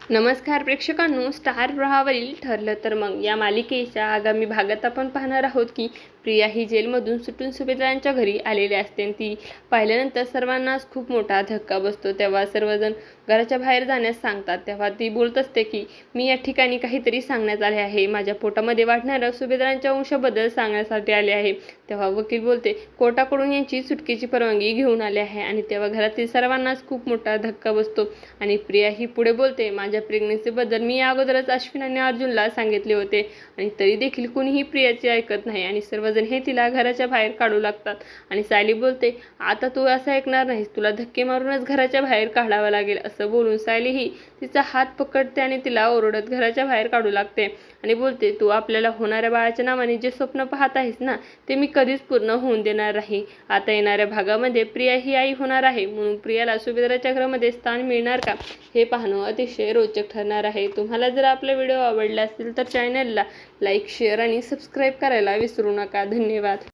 नमस्कार प्रेक्षकांनो, स्टार प्रवाहावरील ठरलं तर मग या मालिकेच्या आगामी भागात आपण पाहणार आहोत की प्रिया ही जेलमधून सुटून सुभेदारांच्या घरी आलेली असते. ती पाहिल्यानंतर सर्वांनाच खूप मोठा धक्का बसतो. तेव्हा सर्वजण घराच्या बाहेर जाण्यास सांगतात. तेव्हा ती बोलत असते की मी या ठिकाणी काहीतरी सांगण्यात आले आहे. माझ्या पोटामध्ये वाढणाऱ्या सुभेदारांच्या वंशाबद्दल सांगण्यासाठी आले आहे. तेव्हा वकील बोलते कोर्टाकडून यांची सुटकेची परवानगी घेऊन आले आहे. आणि तेव्हा घरातील सर्वांनाच खूप मोठा धक्का बसतो. आणि प्रिया ही पुढे बोलते माझ्या प्रेग्नन्सीबद्दल मी अगोदरच अश्विन आणि अर्जुनला सांगितले होते आणि तरी देखील कुणीही प्रियाचे ऐकत नाही आणि सर्वजण हे तिला घराच्या बाहेर काढू लागतात. आणि सायली बोलते आता तू असं ऐकणार नाहीस, तुला धक्के मारूनच घराच्या बाहेर काढावं लागेल. असं बोलून सायली ही तिचा हात पकडते आणि तिला ओरडत घराच्या बाहेर काढू लागते आणि बोलते तू आपल्याला होणाऱ्या बाळाच्या नावाने जे स्वप्न पाहत आहेस ना ते मी कधीच पूर्ण होऊन देणार नाही. आता येणाऱ्या भागामध्ये प्रिया ही आई होणार आहे, म्हणून प्रियाला सुभेदाराच्या घरामध्ये स्थान मिळणार का हे पाहणं अतिशय रोचक ठरणार आहे. तुम्हाला जर आपला व्हिडिओ आवडला असेल तर चॅनलला लाईक, शेअर आणि सबस्क्राईब करायला विसरू नका. धन्यवाद.